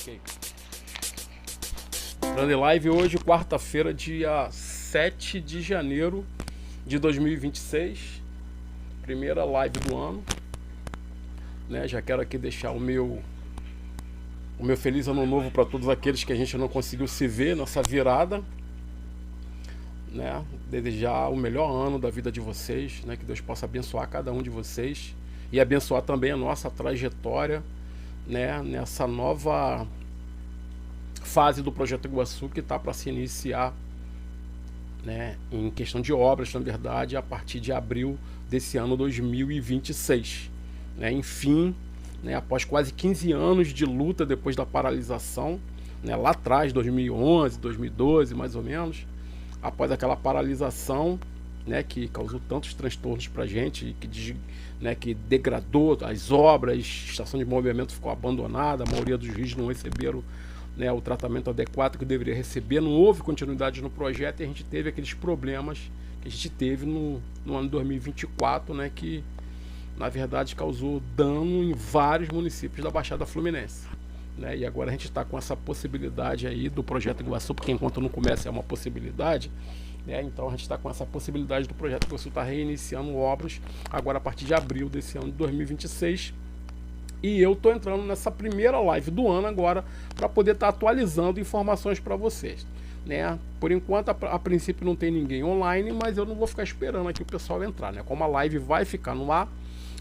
Ok. Grande live hoje, quarta-feira, dia 7 de janeiro de 2026. Primeira live do ano. Né? Já quero aqui deixar o meu feliz ano novo para todos aqueles que a gente não conseguiu se ver nessa virada. Né? Desejar o melhor ano da vida de vocês, né? Que Deus possa abençoar cada um de vocês e abençoar também a nossa trajetória, né? Nessa nova fase do Projeto Iguaçu que está para se iniciar, né? Em questão de obras, na verdade, a partir de abril desse ano 2026, né? Enfim, né? Após quase 15 anos de luta depois da paralisação, né? Lá atrás, 2011, 2012 mais ou menos, após aquela paralisação, né, que causou tantos transtornos para a gente, que degradou as obras, a estação de movimento ficou abandonada, a maioria dos rios não receberam, né, o tratamento adequado que deveria receber, não houve continuidade no projeto e a gente teve aqueles problemas que a gente teve no ano de 2024, né, que na verdade causou dano em vários municípios da Baixada Fluminense. Né, e agora a gente está com essa possibilidade aí do Projeto Iguaçu, porque enquanto não começa é uma possibilidade, né, então a gente está com essa possibilidade do Projeto Iguaçu estar reiniciando obras agora a partir de abril desse ano de 2026. E eu estou entrando nessa primeira live do ano agora para poder estar atualizando informações para vocês. Né? Por enquanto, a princípio não tem ninguém online, mas eu não vou ficar esperando aqui o pessoal entrar. Né? Como a live vai ficar no ar,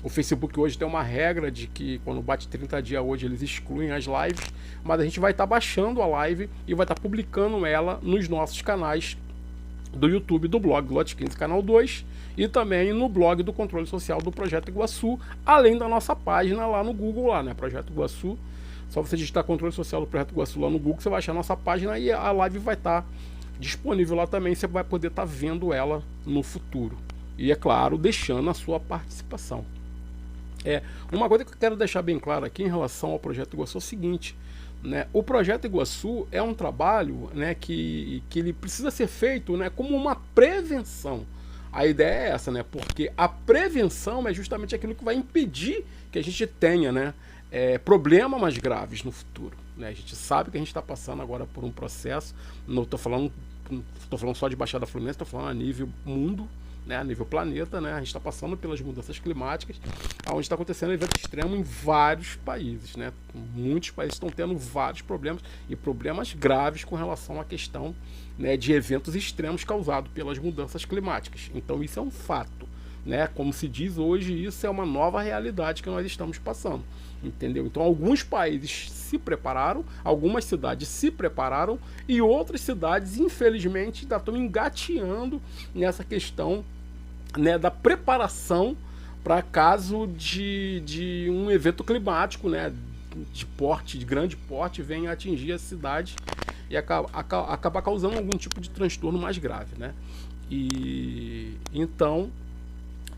o Facebook hoje tem uma regra de que quando bate 30 dias hoje eles excluem as lives, mas a gente vai estar baixando a live e vai estar publicando ela nos nossos canais do YouTube, do blog Lote 15 Canal 2 e também no blog do Controle Social do Projeto Iguaçu, além da nossa página lá no Google, lá, né? Projeto Iguaçu. Só você digitar Controle Social do Projeto Iguaçu lá no Google, você vai achar a nossa página e a live vai estar disponível lá também, você vai poder estar vendo ela no futuro. E é claro, deixando a sua participação. Uma coisa que eu quero deixar bem claro aqui em relação ao Projeto Iguaçu é o seguinte, né? O Projeto Iguaçu é um trabalho, né, que ele precisa ser feito, né, como uma prevenção. A ideia é essa, né? Porque a prevenção é justamente aquilo que vai impedir que a gente tenha, né, problemas mais graves no futuro. Né? A gente sabe que a gente está passando agora por um processo, não estou falando só de Baixada Fluminense, estou falando a nível mundo, né, a nível planeta, né, a gente está passando pelas mudanças climáticas, onde está acontecendo evento extremo em vários países, né, muitos países estão tendo vários problemas e problemas graves com relação à questão, né, de eventos extremos causados pelas mudanças climáticas. Então isso é um fato, né, como se diz hoje, isso é uma nova realidade que nós estamos passando, entendeu? Então alguns países se prepararam, algumas cidades se prepararam e outras cidades infelizmente ainda estão engateando nessa questão, né, da preparação para caso de um evento climático, né, de grande porte venha atingir a cidade e acabar causando algum tipo de transtorno mais grave, né? E então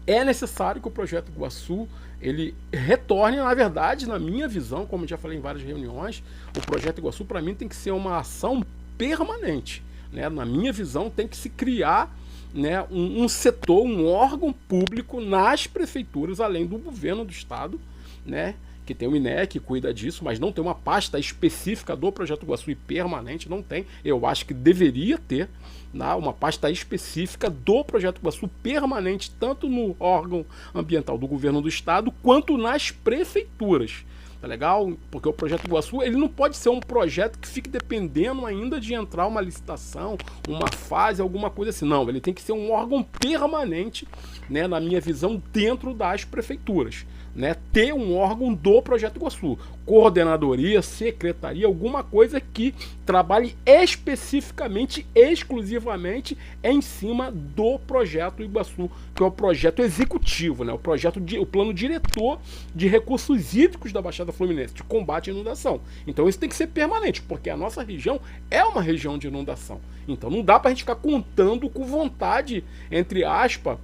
é necessário que o Projeto Iguaçu ele retorne, na verdade, na minha visão, como eu já falei em várias reuniões, o Projeto Iguaçu para mim tem que ser uma ação permanente, né? Na minha visão tem que se criar, né, um setor, um órgão público nas prefeituras, além do governo do estado, né, que tem o INEA que cuida disso, mas não tem uma pasta específica do Projeto Iguaçu e permanente, não tem. Eu acho que deveria ter, né, uma pasta específica do Projeto Iguaçu permanente, tanto no órgão ambiental do governo do estado, quanto nas prefeituras. Tá legal? Porque o Projeto Iguaçu ele não pode ser um projeto que fique dependendo ainda de entrar uma licitação, uma fase, alguma coisa assim. Não, ele tem que ser um órgão permanente, né, na minha visão, dentro das prefeituras. Né, ter um órgão do Projeto Iguaçu, coordenadoria, secretaria, alguma coisa que trabalhe especificamente, exclusivamente em cima do Projeto Iguaçu, que é o projeto executivo, né, o plano diretor de recursos hídricos da Baixada Fluminense, de combate à inundação. Então isso tem que ser permanente, porque a nossa região é uma região de inundação. Então não dá para a gente ficar contando com vontade, entre aspas,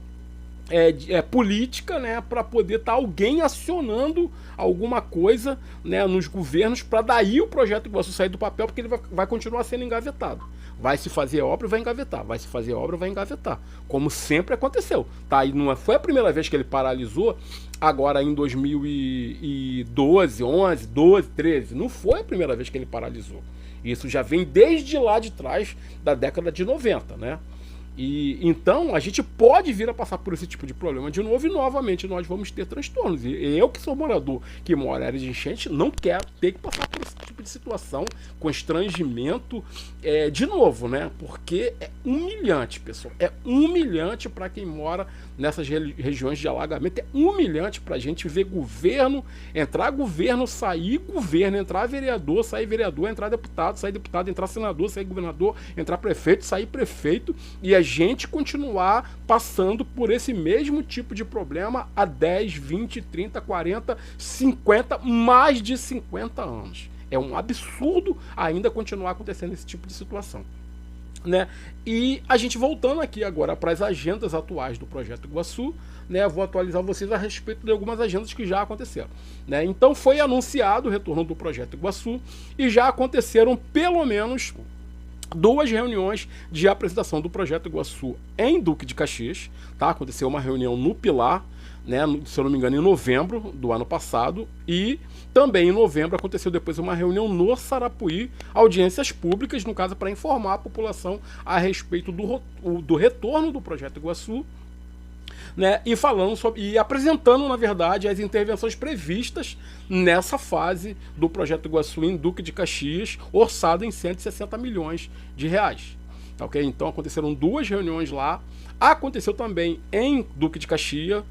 política, né, para poder estar alguém acionando alguma coisa, né, nos governos para daí o projeto Iguaçu sair do papel, porque ele vai continuar sendo engavetado. Vai se fazer obra e vai engavetar, vai se fazer obra e vai engavetar, como sempre aconteceu. Tá? E não foi a primeira vez que ele paralisou, agora em 2012, 11, 12, 13, não foi a primeira vez que ele paralisou. Isso já vem desde lá de trás, da década de 90, né? E então a gente pode vir a passar por esse tipo de problema de novo, e novamente nós vamos ter transtornos. E eu, que sou morador, que mora em área de enchente, não quero ter que passar por esse tipo de situação, constrangimento, de novo, né? Porque é humilhante, pessoal. É humilhante para quem mora nessas regiões de alagamento. É humilhante para a gente ver governo, entrar governo, sair governo, entrar vereador, sair vereador, entrar deputado, sair deputado, entrar senador, sair governador, entrar prefeito, sair prefeito, e a gente continuar passando por esse mesmo tipo de problema há 10, 20, 30, 40, 50, mais de 50 anos. É um absurdo ainda continuar acontecendo esse tipo de situação, né? E a gente voltando aqui agora para as agendas atuais do Projeto Iguaçu, né? Vou atualizar vocês a respeito de algumas agendas que já aconteceram, né? Então foi anunciado o retorno do Projeto Iguaçu e já aconteceram pelo menos 2 reuniões de apresentação do Projeto Iguaçu em Duque de Caxias, tá? Aconteceu uma reunião no Pilar, né, se eu não me engano, em novembro do ano passado, e também em novembro aconteceu depois uma reunião no Sarapuí, audiências públicas, no caso, para informar a população a respeito do retorno do Projeto Iguaçu, né, e falando sobre, e apresentando, na verdade, as intervenções previstas nessa fase do Projeto Iguaçu em Duque de Caxias, orçado em 160 milhões de reais. Tá, ok? Então aconteceram 2 reuniões lá. Aconteceu também em Duque de Caxias,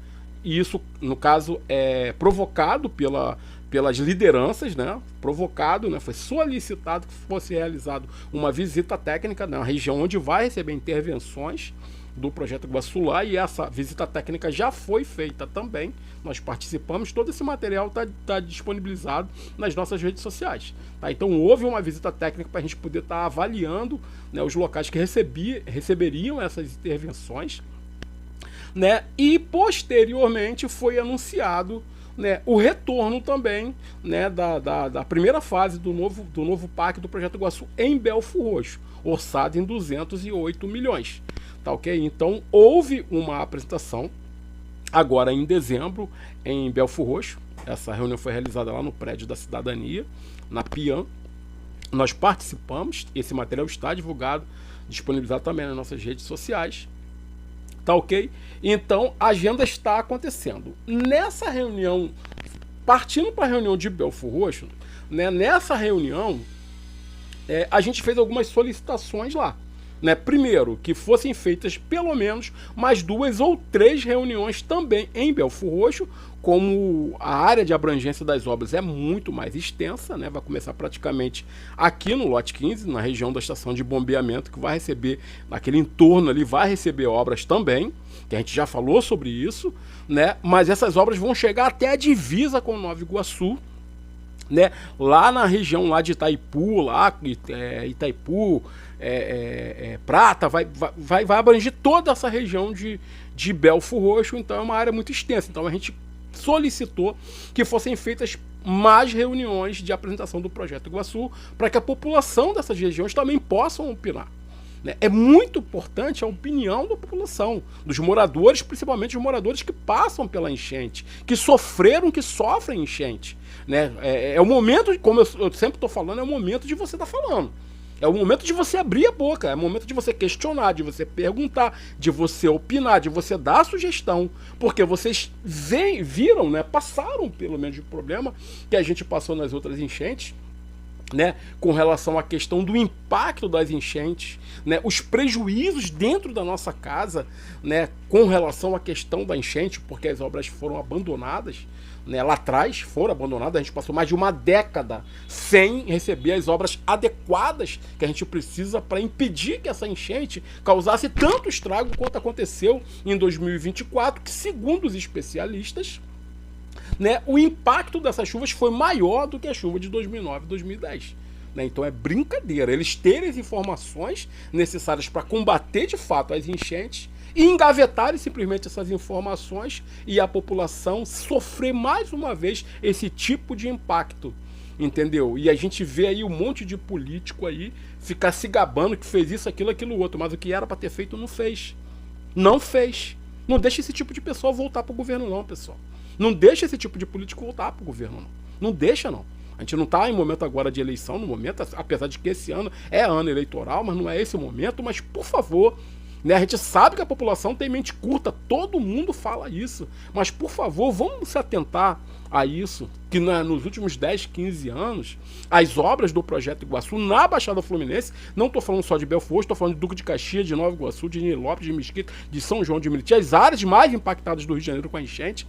e isso, no caso, é provocado pelas lideranças, né? Provocado, né? Foi solicitado que fosse realizado uma visita técnica na região onde vai receber intervenções do Projeto Iguaçu lá, e essa visita técnica já foi feita também. Nós participamos, todo esse material está disponibilizado nas nossas redes sociais. Tá? Então houve uma visita técnica para a gente poder estar avaliando, né, os locais que receberiam essas intervenções, né? E posteriormente foi anunciado, né, o retorno também, né, da primeira fase do novo PAC do Projeto Iguaçu em Belford Roxo, orçado em 208 milhões. Tá, ok? Então houve uma apresentação agora em dezembro em Belford Roxo. Essa reunião foi realizada lá no prédio da Cidadania, na PIAN. Nós participamos, esse material está divulgado, disponibilizado também nas nossas redes sociais. Tá, ok? Então a agenda está acontecendo. Nessa reunião, partindo para a reunião de Belford Roxo, né, nessa reunião a gente fez algumas solicitações lá. Né? Primeiro, que fossem feitas pelo menos mais 2 ou 3 reuniões também em Belford Roxo, como a área de abrangência das obras é muito mais extensa, né? Vai começar praticamente aqui no lote 15, na região da estação de bombeamento, que vai receber, naquele entorno ali, vai receber obras também, que a gente já falou sobre isso, né? Mas essas obras vão chegar até a divisa com Nova Iguaçu, né? Lá na região lá de Itaipu, Itaipu, Prata, vai abranger toda essa região de Belford Roxo. Então é uma área muito extensa. Então a gente solicitou que fossem feitas mais reuniões de apresentação do Projeto Iguaçu, para que a população dessas regiões também possam opinar. Né? É muito importante a opinião da população, dos moradores, principalmente os moradores que passam pela enchente, que sofrem enchente. Né? É o momento, como eu sempre estou falando, é o momento de você estar falando. É o momento de você abrir a boca, é o momento de você questionar, de você perguntar, de você opinar, de você dar sugestão, porque vocês viram, né, passaram pelo mesmo problema que a gente passou nas outras enchentes, né, com relação à questão do impacto das enchentes, né, os prejuízos dentro da nossa casa, né, com relação à questão da enchente, porque as obras foram abandonadas, né, lá atrás foram abandonadas. A gente passou mais de uma década sem receber as obras adequadas que a gente precisa para impedir que essa enchente causasse tanto estrago quanto aconteceu em 2024, que, segundo os especialistas, né, o impacto dessas chuvas foi maior do que a chuva de 2009 e 2010. Né? Então é brincadeira. Eles terem as informações necessárias para combater de fato as enchentes e engavetarem simplesmente essas informações e a população sofrer mais uma vez esse tipo de impacto, entendeu? E a gente vê aí um monte de político aí ficar se gabando que fez isso, aquilo outro, mas o que era para ter feito não fez. Não fez. Não deixa esse tipo de pessoa voltar pro governo não, pessoal. Não deixa esse tipo de político voltar pro governo não. Não deixa não. A gente não está em momento agora de eleição, no momento, apesar de que esse ano é ano eleitoral, mas não é esse o momento, mas por favor, né, a gente sabe que a população tem mente curta, todo mundo fala isso, mas por favor, vamos se atentar a isso, que nos últimos 10, 15 anos, as obras do Projeto Iguaçu na Baixada Fluminense, não estou falando só de Belfort Roxo, estou falando de Duque de Caxias, de Nova Iguaçu, de Nilópolis, de Mesquita, de São João de Meriti, as áreas mais impactadas do Rio de Janeiro com a enchente,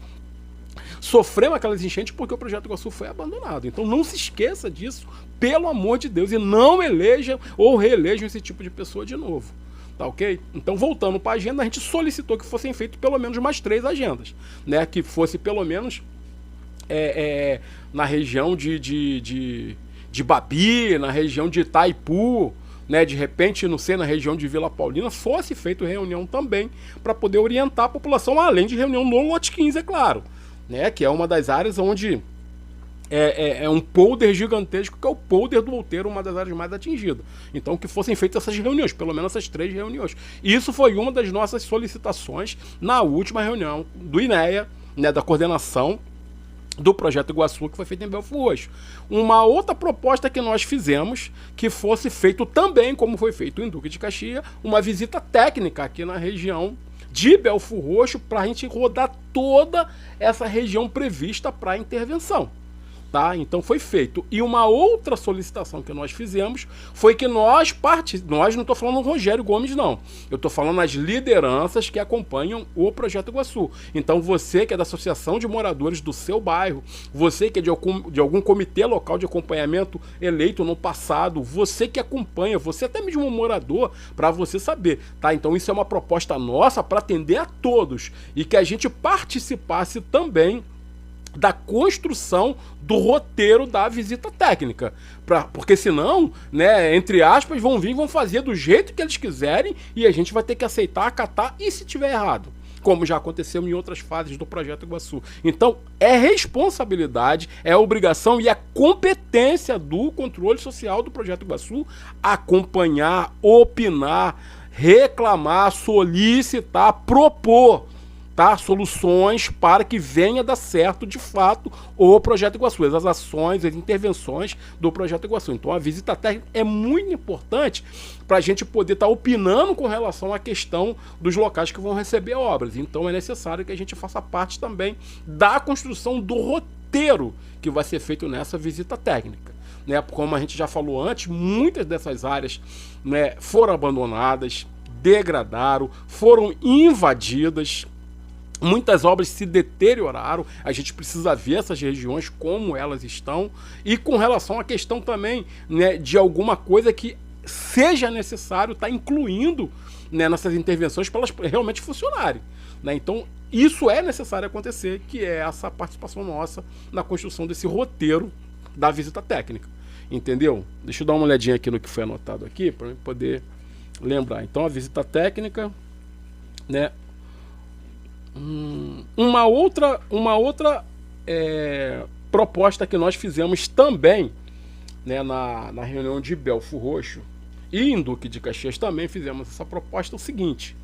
sofremos aquelas enchentes porque o Projeto Iguaçu foi abandonado. Então não se esqueça disso, pelo amor de Deus, e não elejam ou reelejam esse tipo de pessoa de novo. Tá ok? Então, voltando para a agenda, a gente solicitou que fossem feitas pelo menos mais 3 agendas, né? Que fosse pelo menos na região de Babi, na região de Itaipu, né? De repente, não sei, na região de Vila Paulina, fosse feita reunião também para poder orientar a população, além de reunião no lote 15, é claro, né? Que é uma das áreas onde é um polder gigantesco, que é o polder do Outeiro, uma das áreas mais atingidas. Então, que fossem feitas essas reuniões, pelo menos essas 3 reuniões. Isso foi uma das nossas solicitações na última reunião do INEA, né, da coordenação do Projeto Iguaçu, que foi feito em Belfort Roxo. Uma outra proposta que nós fizemos, que fosse feito também, como foi feito em Duque de Caxias, uma visita técnica aqui na região de Belfort Roxo, para a gente rodar toda essa região prevista para intervenção. Tá? Então foi feito. E uma outra solicitação que nós fizemos foi que nós não estou falando do Rogério Gomes, não. Eu estou falando as lideranças que acompanham o Projeto Iguaçu. Então você que é da associação de moradores do seu bairro, você que é de algum comitê local de acompanhamento eleito no passado, você que acompanha, você até mesmo um morador, para você saber. Tá? Então isso é uma proposta nossa para atender a todos e que a gente participasse também da construção do roteiro da visita técnica, porque senão, né, entre aspas, vão vir e vão fazer do jeito que eles quiserem e a gente vai ter que aceitar, acatar e se tiver errado, como já aconteceu em outras fases do Projeto Iguaçu. Então é responsabilidade, é obrigação e é competência do controle social do Projeto Iguaçu acompanhar, opinar, reclamar, solicitar, propor, tá, soluções para que venha dar certo de fato o Projeto Iguaçu, as ações, as intervenções do Projeto Iguaçu. Então a visita técnica é muito importante para a gente poder estar opinando com relação à questão dos locais que vão receber obras. Então é necessário que a gente faça parte também da construção do roteiro que vai ser feito nessa visita técnica. Né? Como a gente já falou antes, muitas dessas áreas, né, foram abandonadas, degradaram, foram invadidas. Muitas obras se deterioraram, a gente precisa ver essas regiões como elas estão e com relação à questão também, né, de alguma coisa que seja necessário estar incluindo, né, nessas intervenções para elas realmente funcionarem. Né? Então isso é necessário acontecer, que é essa participação nossa na construção desse roteiro da visita técnica. Entendeu? Deixa eu dar uma olhadinha aqui no que foi anotado aqui para eu poder lembrar. Então a visita técnica, né? Uma outra proposta que nós fizemos também, né, na reunião de Belfort Roxo e em Duque de Caxias também fizemos essa proposta, o seguinte,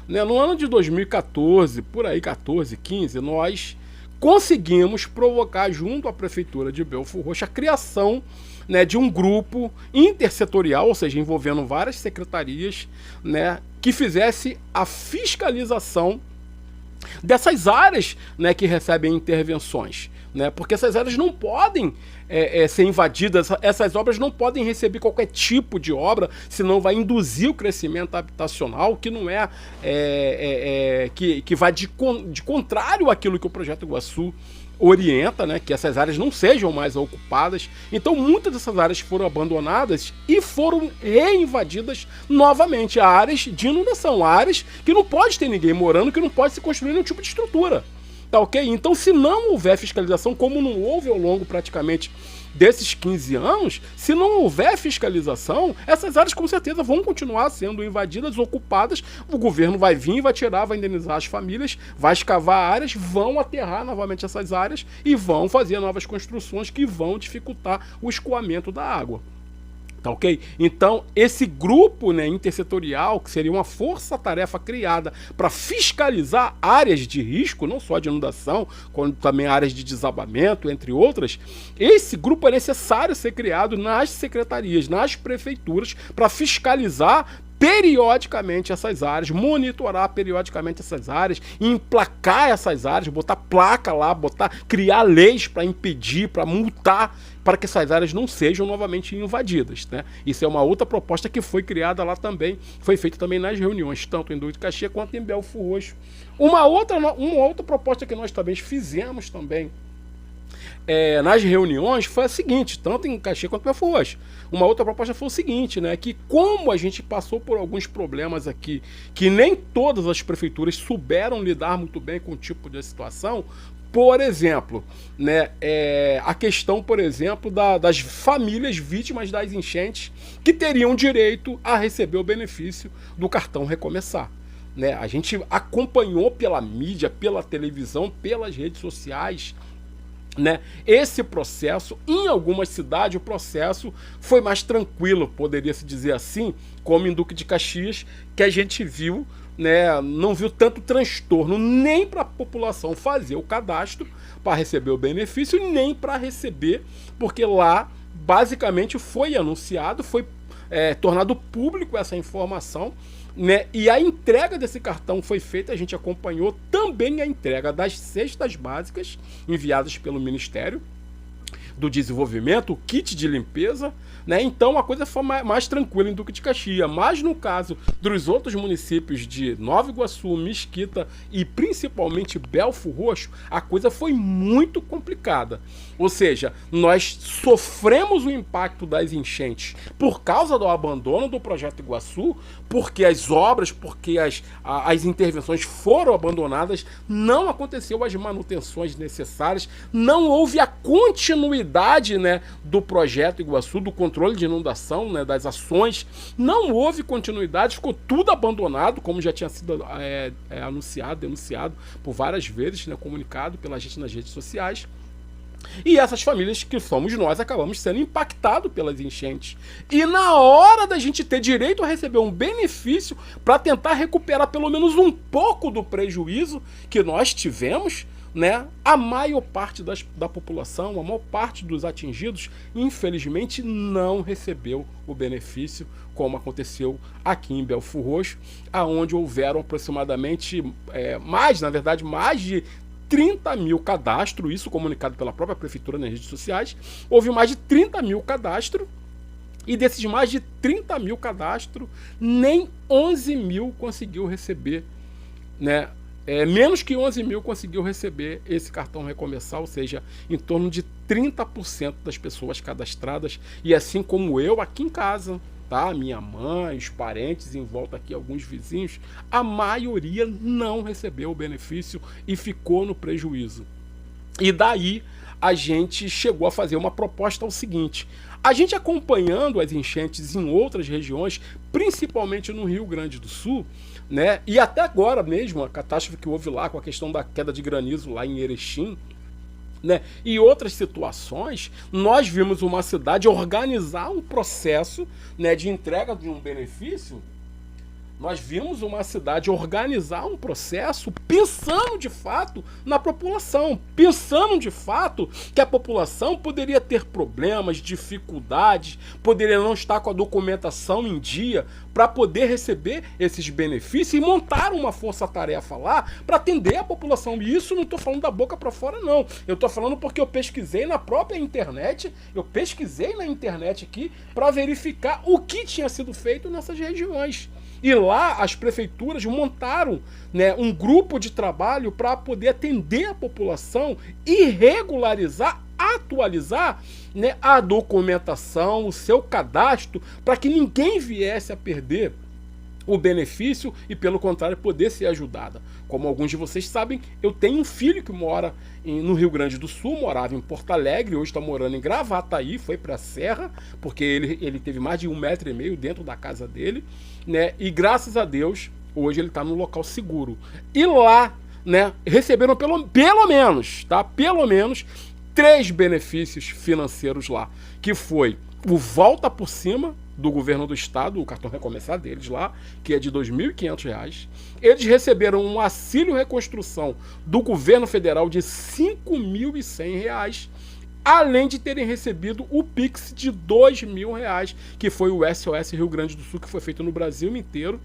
né, no ano de 2014, por aí 14, 15, nós conseguimos provocar junto à Prefeitura de Belfort Roxo a criação, né, de um grupo intersetorial, ou seja, envolvendo várias secretarias, né, que fizesse a fiscalização dessas áreas, né, que recebem intervenções, né, porque essas áreas não podem ser invadidas, essas obras não podem receber qualquer tipo de obra, senão vai induzir o crescimento habitacional, que não que vai de contrário àquilo que o Projeto Iguaçu orienta, né, que essas áreas não sejam mais ocupadas. Então muitas dessas áreas foram abandonadas e foram reinvadidas novamente, áreas de inundação, áreas que não pode ter ninguém morando, que não pode se construir nenhum tipo de estrutura. Tá ok? Então, se não houver fiscalização, como não houve ao longo praticamente desses 15 anos, se não houver fiscalização, essas áreas com certeza vão continuar sendo invadidas, ocupadas, o governo vai vir, vai tirar, vai indenizar as famílias, vai escavar áreas, vão aterrar novamente essas áreas e vão fazer novas construções que vão dificultar o escoamento da água. Tá ok? Então, esse grupo, né, intersetorial, que seria uma força-tarefa criada para fiscalizar áreas de risco, não só de inundação, como também áreas de desabamento, entre outras, esse grupo é necessário ser criado nas secretarias, nas prefeituras, para fiscalizar periodicamente essas áreas, monitorar periodicamente essas áreas, emplacar essas áreas, botar placa lá, criar leis para impedir, para multar, para que essas áreas não sejam novamente invadidas, né? Isso é uma outra proposta que foi criada lá também, foi feita também nas reuniões, tanto em Duque de Caxias quanto em Belford Roxo. Uma outra proposta que nós também fizemos também nas reuniões foi a seguinte, tanto em Caxias quanto em Belford Roxo. Uma outra proposta foi o seguinte, né, que como a gente passou por alguns problemas aqui, que nem todas as prefeituras souberam lidar muito bem com o tipo de situação, por exemplo, né, a questão, por exemplo, das famílias vítimas das enchentes que teriam direito a receber o benefício do cartão Recomeçar. Né? A gente acompanhou pela mídia, pela televisão, pelas redes sociais, né, esse processo. Em algumas cidades o processo foi mais tranquilo, poderia-se dizer assim, como em Duque de Caxias, que a gente viu, né, não viu tanto transtorno nem para a população fazer o cadastro para receber o benefício, nem para receber, porque lá basicamente foi anunciado, foi tornado público essa informação, né, e a entrega desse cartão foi feita, a gente acompanhou também a entrega das cestas básicas enviadas pelo Ministério do Desenvolvimento, o kit de limpeza, né? Então a coisa foi mais tranquila em Duque de Caxias, mas no caso dos outros municípios de Nova Iguaçu, Mesquita e principalmente Belford Roxo, a coisa foi muito complicada. Ou seja, nós sofremos o impacto das enchentes por causa do abandono do Projeto Iguaçu, porque as obras, porque as intervenções foram abandonadas, não aconteceu as manutenções necessárias, não houve a continuidade, né, do Projeto Iguaçu, do controle de inundação, né, das ações, não houve continuidade, ficou tudo abandonado, como já tinha sido anunciado, denunciado por várias vezes, né, comunicado pela gente nas redes sociais. E essas famílias que somos nós acabamos sendo impactados pelas enchentes. E na hora da gente ter direito a receber um benefício para tentar recuperar pelo menos um pouco do prejuízo que nós tivemos, né, a maior parte da população, a maior parte dos atingidos, infelizmente não recebeu o benefício, como aconteceu aqui em Belford Roxo, aonde houveram aproximadamente mais de 30 mil cadastros, isso comunicado pela própria prefeitura nas redes sociais. Houve mais de 30 mil cadastros, e desses mais de 30 mil cadastros, nem 11 mil conseguiu receber, né? Menos que 11 mil conseguiu receber esse cartão Recomeçar, ou seja, em torno de 30% das pessoas cadastradas, e assim como eu aqui em casa, tá? Minha mãe, os parentes em volta aqui, alguns vizinhos, a maioria não recebeu o benefício e ficou no prejuízo. E daí a gente chegou a fazer uma proposta ao seguinte: a gente acompanhando as enchentes em outras regiões, principalmente no Rio Grande do Sul, né, e até agora mesmo a catástrofe que houve lá com a questão da queda de granizo lá em Erechim, né, e outras situações, nós vimos uma cidade organizar um processo, né, de entrega de um benefício. Nós vimos uma cidade organizar um processo pensando de fato na população, pensando de fato que a população poderia ter problemas, dificuldades, poderia não estar com a documentação em dia para poder receber esses benefícios, e montar uma força-tarefa lá para atender a população. E isso não estou falando da boca para fora, não. Eu estou falando porque eu pesquisei na própria internet, aqui para verificar o que tinha sido feito nessas regiões. E lá as prefeituras montaram, né, um grupo de trabalho para poder atender a população e regularizar, atualizar, né, a documentação, o seu cadastro, para que ninguém viesse a perder o benefício e, pelo contrário, poder ser ajudada. Como alguns de vocês sabem, eu tenho um filho que mora no Rio Grande do Sul, morava em Porto Alegre, hoje está morando em Gravataí, foi para a Serra, porque ele teve mais de 1,5 m dentro da casa dele, né? E graças a Deus, hoje ele está num local seguro. E lá, né, receberam pelo menos, tá? Pelo menos 3 benefícios financeiros lá, que foi o Volta por Cima do governo do estado, o cartão Recomeçar deles lá, que é de R$ 2.500. Eles receberam um auxílio reconstrução do governo federal de R$ 5.100, além de terem recebido o Pix de R$ 2.000, que foi o SOS Rio Grande do Sul, que foi feito no Brasil inteiro,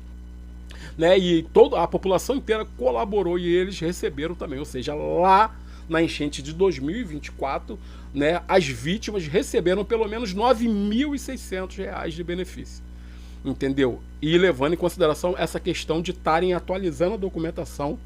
né? E toda a população inteira colaborou e eles receberam também, ou seja, lá na enchente de 2024, né, as vítimas receberam pelo menos R$ 9.600 de benefício, entendeu? E levando em consideração essa questão de estarem atualizando a documentação,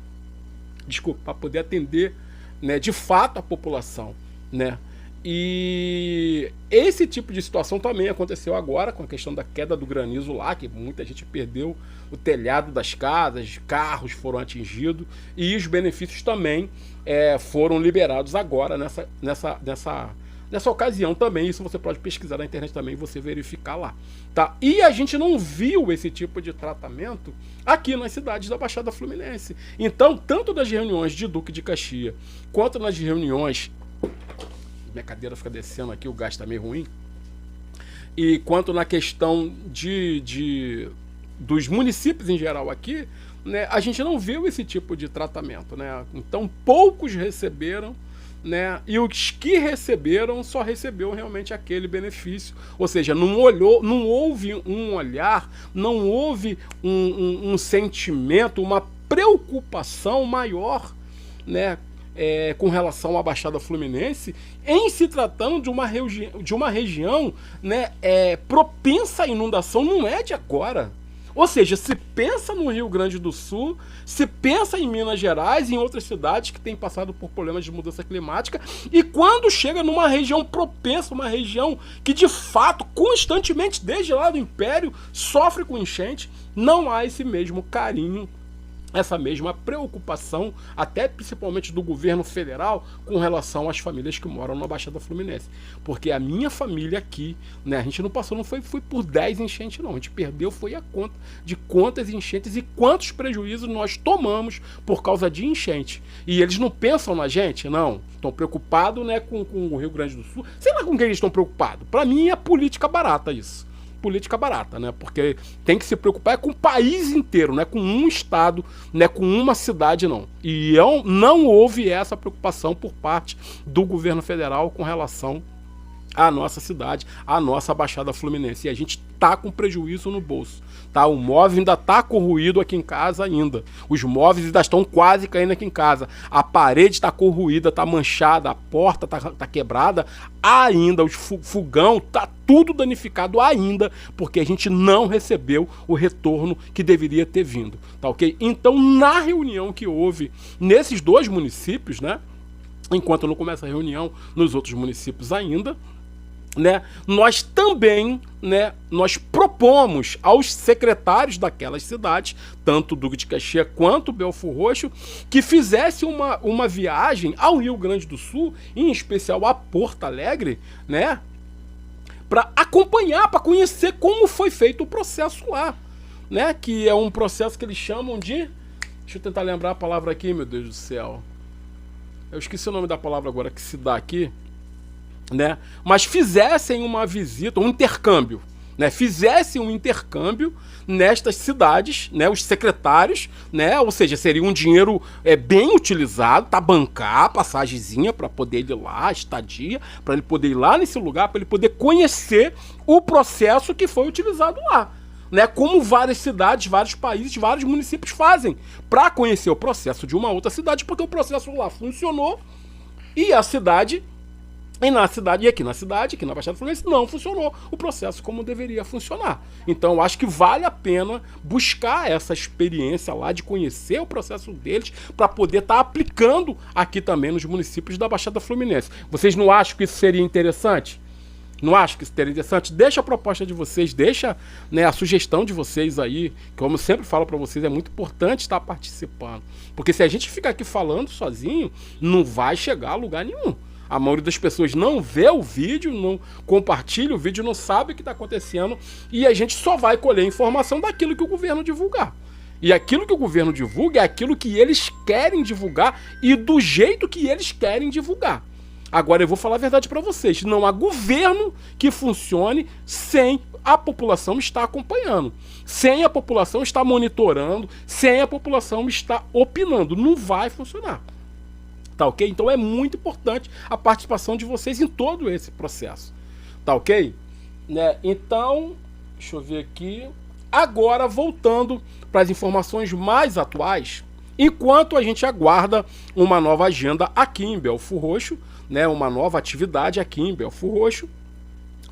para poder atender, né, de fato a população, né? E esse tipo de situação também aconteceu agora com a questão da queda do granizo lá, que muita gente perdeu o telhado das casas, carros foram atingidos e os benefícios também foram liberados agora nessa ocasião também. Isso você pode pesquisar na internet também e você verificar lá, tá? E a gente não viu esse tipo de tratamento aqui nas cidades da Baixada Fluminense. Então, tanto nas reuniões de Duque de Caxias quanto nas reuniões... Minha cadeira fica descendo aqui, o gás tá meio ruim. E quanto na questão dos municípios em geral aqui, né, a gente não viu esse tipo de tratamento, né? Então poucos receberam, né? E os que receberam só recebeu realmente aquele benefício. Ou seja, não houve um olhar, não houve um sentimento, uma preocupação maior, né? Com relação à Baixada Fluminense, em se tratando de uma região, né, propensa à inundação, não é de agora. Ou seja, se pensa no Rio Grande do Sul, se pensa em Minas Gerais e em outras cidades que têm passado por problemas de mudança climática, e quando chega numa região propensa, uma região que de fato, constantemente, desde lá do Império, sofre com enchente, não há esse mesmo carinho, essa mesma preocupação, até principalmente do governo federal, com relação às famílias que moram na Baixada Fluminense. Porque a minha família aqui, né, a gente não passou, não foi por 10 enchentes não, a gente perdeu, foi a conta de quantas enchentes e quantos prejuízos nós tomamos por causa de enchente. E eles não pensam na gente, não, estão preocupados, né, com o Rio Grande do Sul, sei lá com quem eles estão preocupados, para mim é política barata isso. Política barata, né? Porque tem que se preocupar com o país inteiro, não é com um estado, não é com uma cidade, não. E não houve essa preocupação por parte do governo federal com relação à nossa cidade, à nossa Baixada Fluminense. E a gente tá com prejuízo no bolso, tá? O móvel ainda tá corroído aqui em casa ainda. Os móveis ainda estão quase caindo aqui em casa. A parede tá corroída, tá manchada, a porta tá quebrada ainda, o fogão tá tudo danificado ainda, porque a gente não recebeu o retorno que deveria ter vindo, tá ok? Então, na reunião que houve nesses 2 municípios, né? Enquanto não começa a reunião nos outros municípios ainda, né, nós também, né, nós propomos aos secretários daquelas cidades, tanto Duque de Caxias quanto Belford Roxo, que fizesse uma viagem ao Rio Grande do Sul, em especial a Porto Alegre, né, para acompanhar, para conhecer como foi feito o processo lá, né, que é um processo que eles chamam de... Deixa eu tentar lembrar a palavra aqui, meu Deus do céu. Eu esqueci o nome da palavra agora que se dá aqui, né? Mas fizessem uma visita, um intercâmbio, né? Fizessem um intercâmbio nestas cidades, né? Os secretários, né? Ou seja, seria um dinheiro bem utilizado para bancar a passagemzinha para poder ir lá, estadia, para ele poder ir lá nesse lugar, para ele poder conhecer o processo que foi utilizado lá, né? Como várias cidades, vários países, vários municípios fazem para conhecer o processo de uma outra cidade, porque o processo lá funcionou e a cidade... E aqui na Baixada Fluminense, não funcionou o processo como deveria funcionar. Então, eu acho que vale a pena buscar essa experiência lá de conhecer o processo deles para poder estar aplicando aqui também nos municípios da Baixada Fluminense. Vocês não acham que isso seria interessante? Não acho que isso seria interessante? Deixa a proposta de vocês, deixa, né, a sugestão de vocês aí, que como eu sempre falo para vocês, é muito importante estar participando. Porque se a gente ficar aqui falando sozinho, não vai chegar a lugar nenhum. A maioria das pessoas não vê o vídeo, não compartilha o vídeo, não sabe o que está acontecendo, e a gente só vai colher informação daquilo que o governo divulgar. E aquilo que o governo divulga é aquilo que eles querem divulgar e do jeito que eles querem divulgar. Agora eu vou falar a verdade para vocês, não há governo que funcione sem a população estar acompanhando, sem a população estar monitorando, sem a população estar opinando. Não vai funcionar. Tá ok? Então é muito importante a participação de vocês em todo esse processo. Tá ok? Né? Então, deixa eu ver aqui. Agora, voltando para as informações mais atuais, enquanto a gente aguarda uma nova agenda aqui em Belfor Roxo, né, uma nova atividade aqui em Belfor Roxo,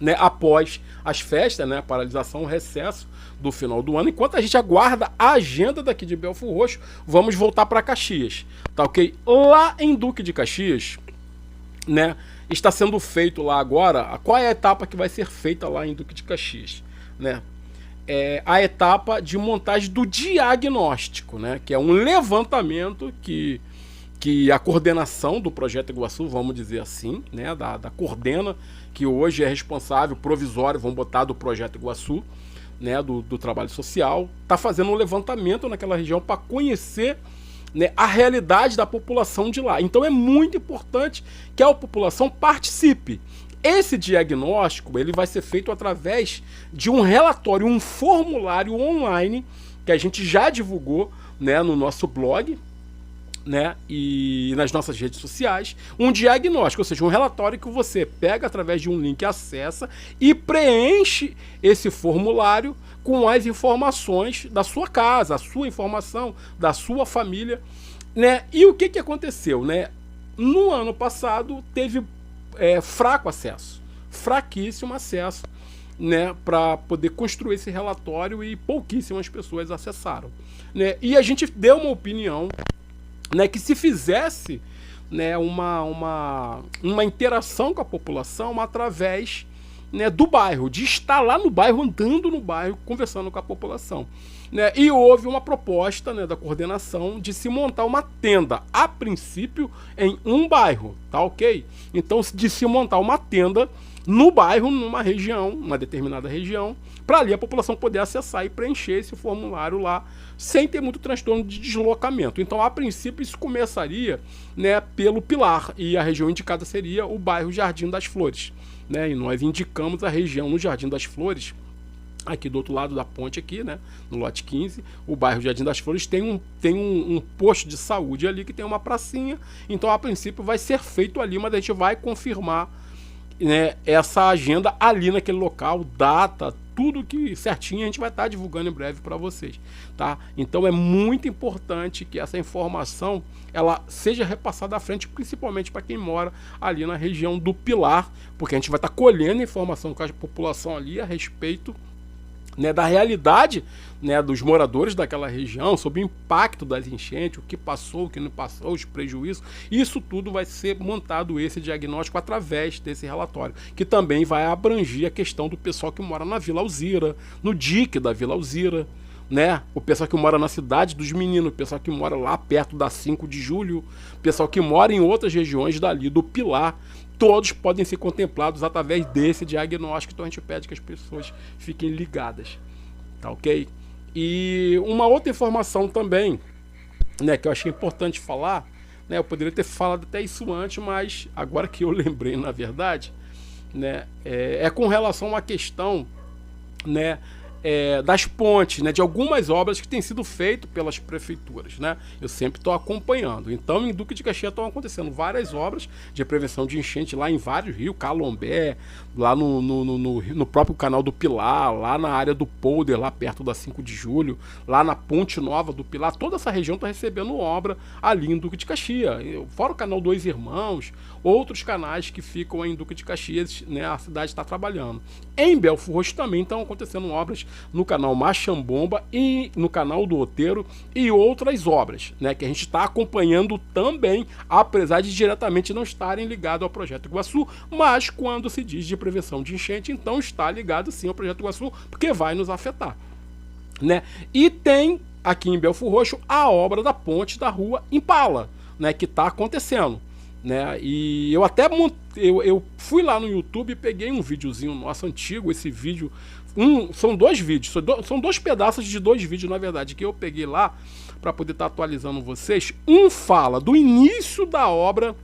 né, após as festas, né, a paralisação, o recesso do final do ano, enquanto a gente aguarda a agenda daqui de Belfor Roxo, vamos voltar para Caxias, tá ok? Lá em Duque de Caxias, né, está sendo feito lá agora, qual é a etapa que vai ser feita lá em Duque de Caxias, né? É a etapa de montagem do diagnóstico, né, que é um levantamento que a coordenação do Projeto Iguaçu, vamos dizer assim, né, da coordena, que hoje é responsável provisório, vamos botar, do Projeto Iguaçu, né, do trabalho social, está fazendo um levantamento naquela região para conhecer, né, a realidade da população de lá. Então é muito importante que a população participe. Esse diagnóstico ele vai ser feito através de um relatório, um formulário online que a gente já divulgou, né, no nosso blog, né, e nas nossas redes sociais, um diagnóstico, ou seja, um relatório que você pega através de um link, acessa e preenche esse formulário com as informações da sua casa, a sua informação da sua família, né? E o que aconteceu, né? No ano passado teve fraco acesso, fraquíssimo acesso, né, para poder construir esse relatório, e pouquíssimas pessoas acessaram, né? E a gente deu uma opinião, né, que se fizesse, né, uma interação com a população através, né, do bairro, de estar lá no bairro, andando no bairro, conversando com a população, né? E houve uma proposta, né, da coordenação de se montar uma tenda, a princípio em um bairro, tá ok? Então, de se montar uma tenda no bairro, numa região, uma determinada região, para ali a população poder acessar e preencher esse formulário lá, sem ter muito transtorno de deslocamento. Então, a princípio, isso começaria, né, pelo Pilar, e a região indicada seria o bairro Jardim das Flores, né? E nós indicamos a região no Jardim das Flores, aqui do outro lado da ponte aqui, né, no lote 15, o bairro Jardim das Flores tem um posto de saúde ali que tem uma pracinha. Então, a princípio, vai ser feito ali, mas a gente vai confirmar, né, essa agenda ali naquele local, data, tudo que certinho a gente vai estar divulgando em breve para vocês, tá? Então é muito importante que essa informação ela seja repassada à frente, principalmente para quem mora ali na região do Pilar, porque a gente vai estar colhendo informação com a população ali a respeito, né, da realidade, né, dos moradores daquela região, sobre o impacto das enchentes, o que passou, o que não passou, os prejuízos. Isso tudo vai ser montado, esse diagnóstico, através desse relatório, que também vai abranger a questão do pessoal que mora na Vila Alzira, no dique da Vila Alzira, né? O pessoal que mora na Cidade dos Meninos, o pessoal que mora lá perto da 5 de Julho, o pessoal que mora em outras regiões dali do Pilar, todos podem ser contemplados através desse diagnóstico. Então a gente pede que as pessoas fiquem ligadas, tá ok? E uma outra informação também, né, que eu achei importante falar, né, eu poderia ter falado até isso antes, mas agora que eu lembrei, na verdade, né, é com relação à questão, né, das pontes, né, de algumas obras que têm sido feitas pelas prefeituras, né? Eu sempre estou acompanhando. Então, em Duque de Caxias estão acontecendo várias obras de prevenção de enchente lá em vários rios, Calombé, lá no próprio canal do Pilar, lá na área do Polder, lá perto da 5 de Julho, lá na Ponte Nova do Pilar. Toda essa região está recebendo obra ali em Duque de Caxias. Fora o canal Dois Irmãos, outros canais que ficam em Duque de Caxias, né, a cidade está trabalhando. Em Belfor Roxo também estão acontecendo obras no canal Machambomba e no canal do Oteiro e outras obras, né, que a gente está acompanhando também, apesar de diretamente não estarem ligados ao Projeto Iguaçu, mas quando se diz de prevenção de enchente, então está ligado sim ao Projeto Iguaçu, porque vai nos afetar, né? E tem aqui em Belfor Roxo a obra da ponte da rua Impala, né, que está acontecendo, né? E eu até eu fui lá no YouTube e peguei um videozinho nosso antigo, esse vídeo, são dois vídeos, são dois pedaços de dois vídeos, na verdade, que eu peguei lá para poder estar atualizando vocês. Um fala do início da obra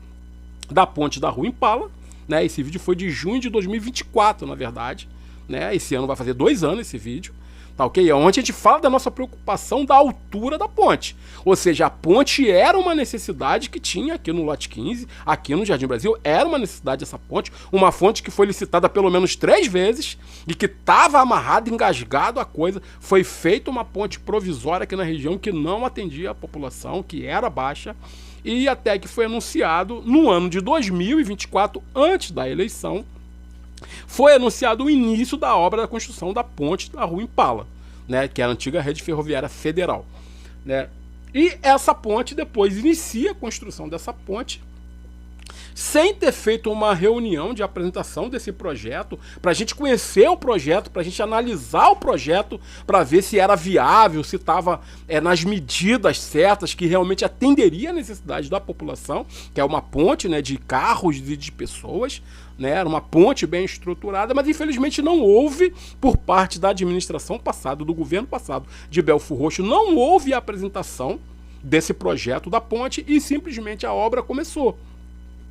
da ponte da rua Impala, né? Esse vídeo foi de junho de 2024, na verdade, né? Esse ano vai fazer 2 anos esse vídeo. Tá, ok? Onde a gente fala da nossa preocupação da altura da ponte. Ou seja, a ponte era uma necessidade que tinha aqui no lote 15, aqui no Jardim Brasil, era uma necessidade essa ponte, uma fonte que foi licitada pelo menos 3 vezes e que estava amarrada, engasgado a coisa. Foi feita uma ponte provisória aqui na região que não atendia a população, que era baixa, e até que foi anunciado no ano de 2024, antes da eleição, foi anunciado o início da obra da construção da ponte da rua Impala, né, que é a antiga rede ferroviária federal, né? E essa ponte depois inicia a construção dessa ponte sem ter feito uma reunião de apresentação desse projeto, para a gente conhecer o projeto, para a gente analisar o projeto, para ver se era viável, se estava nas medidas certas, que realmente atenderia a necessidade da população, que é uma ponte, né, de carros e de pessoas, né, era uma ponte bem estruturada, mas infelizmente não houve, por parte da administração passada, do governo passado de Belfor Roxo, não houve a apresentação desse projeto da ponte e simplesmente a obra começou.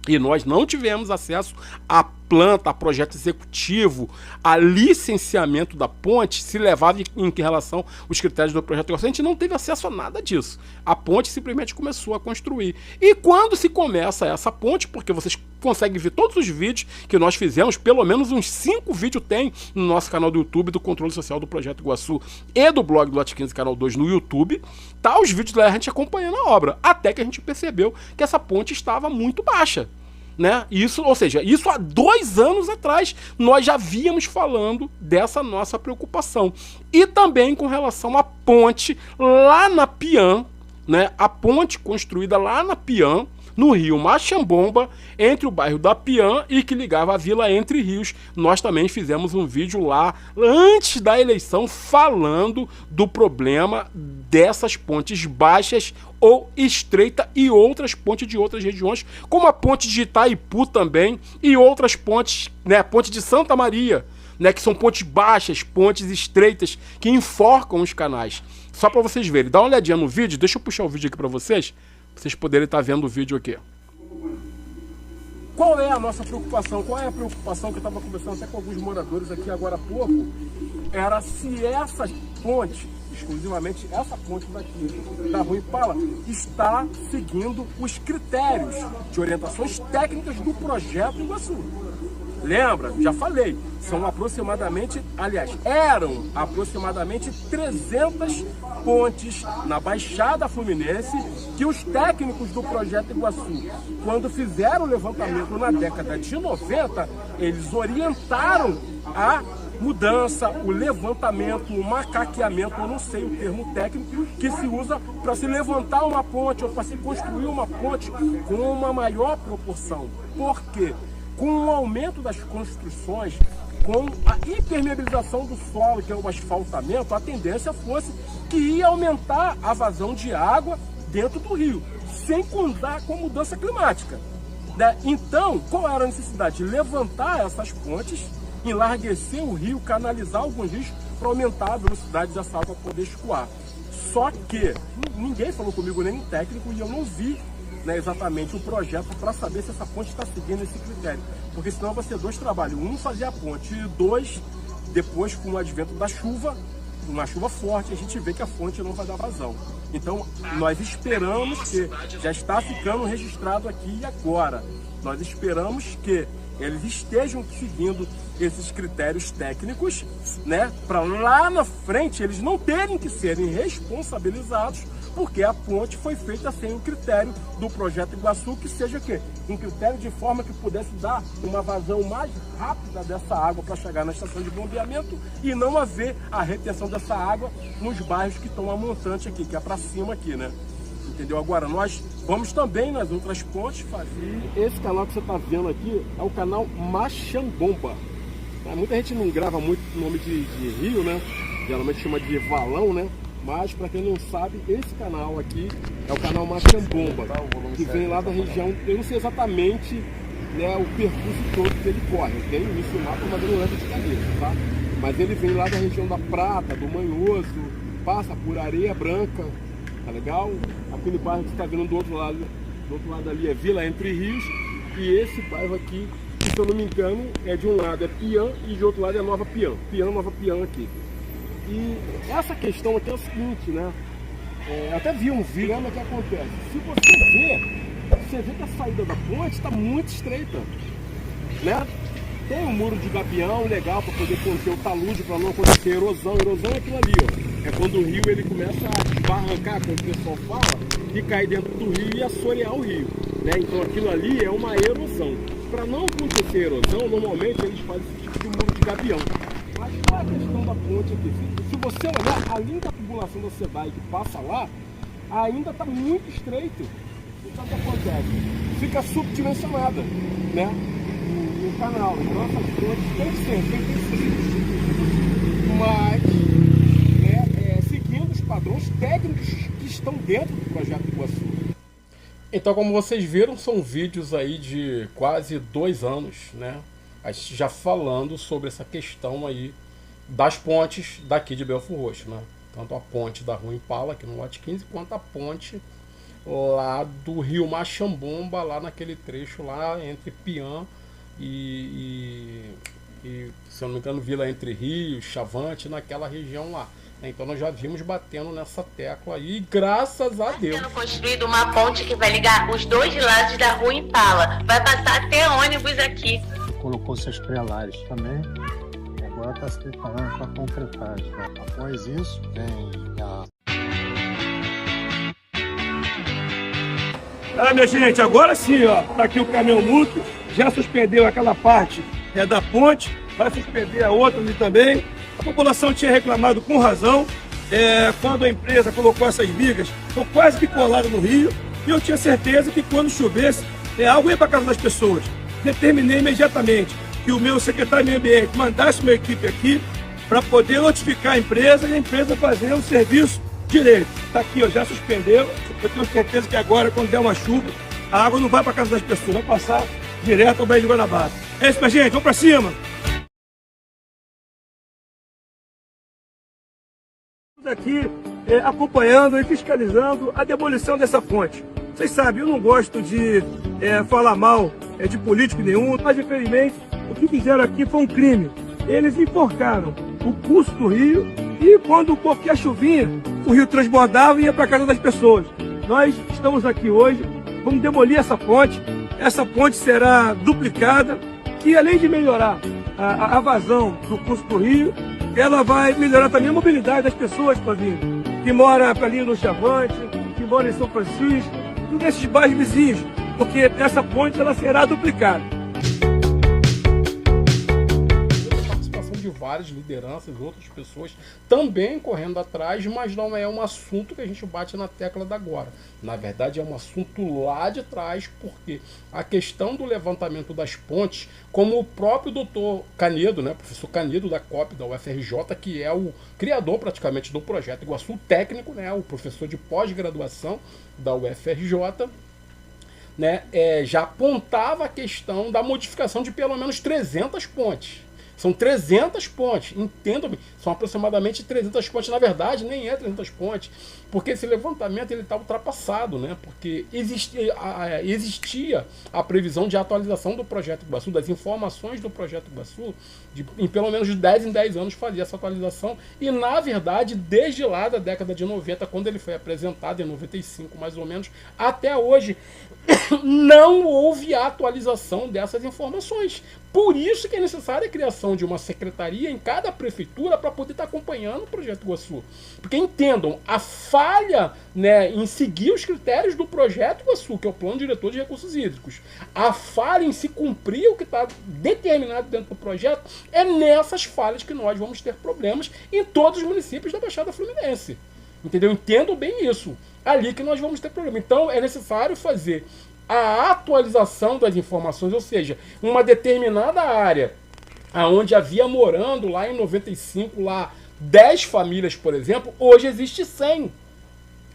E nós não tivemos acesso à planta, a projeto executivo, a licenciamento da ponte, se levava em relação aos critérios do projeto. A gente não teve acesso a nada disso. A ponte simplesmente começou a construir. E quando se começa essa ponte, porque vocês conseguem ver todos os vídeos que nós fizemos, pelo menos uns 5 vídeos tem no nosso canal do YouTube, do Controle Social do Projeto Iguaçu e do blog do Lote 15, canal 2 no YouTube, tá os vídeos lá a gente acompanhando a obra, até que a gente percebeu que essa ponte estava muito baixa, né? Isso, ou seja, isso há 2 anos atrás nós já víamos falando dessa nossa preocupação. E também com relação à ponte lá na Pian, né? A ponte construída lá na Pian, no rio Machambomba, entre o bairro da Pian e que ligava a Vila Entre Rios. Nós também fizemos um vídeo lá antes da eleição falando do problema dessas pontes baixas ou estreita e outras pontes de outras regiões, como a ponte de Itaipu também e outras pontes, né, a ponte de Santa Maria, né, que são pontes baixas, pontes estreitas que enforcam os canais. Só para vocês verem, dá uma olhadinha no vídeo, deixa eu puxar o vídeo aqui para vocês poderem estar vendo o vídeo aqui. Qual é a nossa preocupação? Qual é a preocupação que eu estava conversando até com alguns moradores aqui agora há pouco? Era se essa ponte, exclusivamente essa ponte daqui, da rua Impala, está seguindo os critérios de orientações técnicas do Projeto Iguaçu. Lembra? Já falei, são aproximadamente, aliás, eram aproximadamente 300 pontes na Baixada Fluminense que os técnicos do Projeto Iguaçu, quando fizeram o levantamento na década de 90, eles orientaram a mudança, o levantamento, o macaqueamento, eu não sei o termo técnico, que se usa para se levantar uma ponte ou para se construir uma ponte com uma maior proporção. Por quê? Com o aumento das construções, com a impermeabilização do solo, que é o asfaltamento, a tendência fosse que ia aumentar a vazão de água dentro do rio, sem contar com a mudança climática, né? Então, qual era a necessidade? Levantar essas pontes, enlarguecer o rio, canalizar alguns rios para aumentar a velocidade dessa água poder escoar. Só que ninguém falou comigo, nem um técnico, e eu não vi, né, exatamente o projeto para saber se essa ponte está seguindo esse critério, porque senão vai ser 2 trabalhos, um fazer a ponte e 2, depois com o advento da chuva, uma chuva forte, a gente vê que a fonte não vai dar vazão. Então nós esperamos que, já está ficando registrado aqui e agora, nós esperamos que eles estejam seguindo esses critérios técnicos, né, para lá na frente eles não terem que serem responsabilizados porque a ponte foi feita sem o critério do Projeto Iguaçu, que seja o quê? Um critério de forma que pudesse dar uma vazão mais rápida dessa água para chegar na estação de bombeamento e não haver a retenção dessa água nos bairros que estão a montante aqui, que é para cima aqui, né? Entendeu? Agora, nós vamos também nas outras pontes fazer... Esse canal que você está vendo aqui é o canal Machambomba. Muita gente não grava muito o nome de rio, né? Geralmente chama de valão, né? Mas, para quem não sabe, esse canal aqui é o canal Machambomba, que vem lá da região, eu não sei exatamente, né, o percurso todo que ele corre. Tem início mapa, mas eu não lembro de cabeça, tá? Mas ele vem lá da região da Prata, do Manhoso, passa por Areia Branca, tá legal? Aquele bairro que está vindo do outro lado ali é Vila Entre Rios, e esse bairro aqui, que, se eu não me engano, é de um lado é Pian e de outro lado é Nova Pian. Nova Pian aqui. E essa questão aqui é o seguinte, né? Até vi um vídeo, olha o que acontece. Se você vê que a saída da ponte está muito estreita, né? Tem um muro de gabião legal para poder conter o talude, para não acontecer erosão. Erosão é aquilo ali, ó. É quando o rio ele começa a desbarrancar, como o pessoal fala, e cair dentro do rio e assorear o rio, né? Então aquilo ali é uma erosão. Para não acontecer erosão, normalmente eles fazem esse tipo de muro de gabião. Mas qual é a questão da ponte aqui? Se você olhar, a linha da tubulação da SEDAI que passa lá, ainda está muito estreito. Então o que acontece? Fica subdimensionada, né? O canal. Então essas pontes tem que ser, mas né, seguindo os padrões técnicos que estão dentro do Projeto Iguaçu. Então, como vocês viram, são vídeos aí de quase 2 anos, né? A gente já falando sobre essa questão aí das pontes daqui de Belford Roxo, né? Tanto a ponte da Rua Impala, aqui no lote 15, quanto a ponte lá do Rio Machambomba, lá naquele trecho lá entre Pian e se eu não me engano, Vila Entre Rios, Chavante, naquela região lá. Então nós já vimos batendo nessa tecla aí, graças a Deus. Está sendo construída uma ponte que vai ligar os 2 lados da Rua Impala. Vai passar até ônibus aqui. Colocou seus prelares também. Agora está se preparando para a concretagem. Após isso, vem a... minha gente, agora sim, ó, tá aqui o caminhão mútuo, já suspendeu aquela parte da ponte, vai suspender a outra ali também. A população tinha reclamado com razão, quando a empresa colocou essas vigas, estão quase que coladas no rio, e eu tinha certeza que quando chovesse, algo ia para casa das pessoas. Determinei imediatamente que o meu secretário de Meio Ambiente mandasse uma equipe aqui para poder notificar a empresa e a empresa fazer o serviço direito. Está aqui, ó, já suspendeu. Eu tenho certeza que agora, quando der uma chuva, a água não vai para casa das pessoas, vai passar direto ao Baía de Guanabara. É isso, minha gente, vamos para cima! Aqui acompanhando e fiscalizando a demolição dessa ponte. Vocês sabem, eu não gosto de falar mal de político nenhum, mas infelizmente o que fizeram aqui foi um crime. Eles enforcaram o curso do rio e quando qualquer chuvinha, o rio transbordava e ia para a casa das pessoas. Nós estamos aqui hoje, vamos demolir essa ponte será duplicada e além de melhorar a vazão do curso do rio, ela vai melhorar também a mobilidade das pessoas, Flavinho, que mora ali no Chavante, que mora em São Francisco, e nesses bairros vizinhos, porque essa ponte ela será duplicada. A participação de várias lideranças, outras pessoas também correndo atrás, mas não é um assunto que a gente bate na tecla da agora. Na verdade, é um assunto lá de trás, porque a questão do levantamento das pontes, como o próprio doutor Canedo, né, professor Canedo da COP, da UFRJ, que é o criador praticamente do Projeto Iguaçu, técnico, né, o professor de pós-graduação da UFRJ, né, já apontava a questão da modificação de pelo menos 300 pontes. São 300 pontes, entendam bem, são aproximadamente 300 pontes, na verdade nem é 300 pontes, porque esse levantamento ele está ultrapassado, né? Porque existia a previsão de atualização do Projeto Iguaçu, das informações do Projeto Iguaçu, em pelo menos de 10 em 10 anos fazia essa atualização, e na verdade desde lá da década de 90, quando ele foi apresentado, em 95 mais ou menos, até hoje, não houve atualização dessas informações. Por isso que é necessária a criação de uma secretaria em cada prefeitura para poder estar acompanhando o Projeto Iguaçu. Porque entendam, a falha, né, em seguir os critérios do Projeto Iguaçu, que é o Plano Diretor de Recursos Hídricos, a falha em se cumprir o que está determinado dentro do projeto, é nessas falhas que nós vamos ter problemas em todos os municípios da Baixada Fluminense. Entendeu? Entendam bem isso. Ali que nós vamos ter problema. Então é necessário fazer a atualização das informações, ou seja, uma determinada área aonde havia morando lá em 95, lá 10 famílias, por exemplo, hoje existe 100.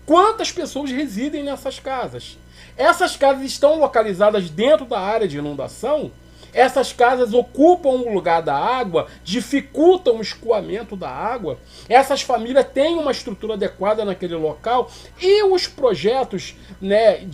Quantas pessoas residem nessas casas? Essas casas estão localizadas dentro da área de inundação? Essas casas ocupam o lugar da água, dificultam o escoamento da água. Essas famílias têm uma estrutura adequada naquele local e os projetos, né,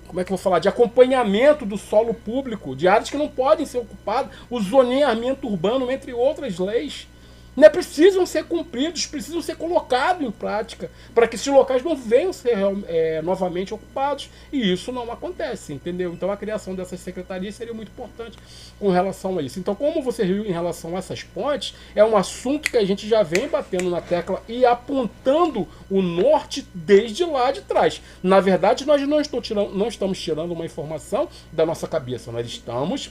como é que eu vou falar? De acompanhamento do solo público, de áreas que não podem ser ocupadas, o zoneamento urbano, entre outras leis, né, precisam ser cumpridos, precisam ser colocados em prática, para que esses locais não venham ser novamente ocupados, e isso não acontece, entendeu? Então a criação dessas secretarias seria muito importante com relação a isso. Então, como você viu em relação a essas pontes, é um assunto que a gente já vem batendo na tecla e apontando o norte desde lá de trás. Na verdade, nós não estamos tirando uma informação da nossa cabeça, nós estamos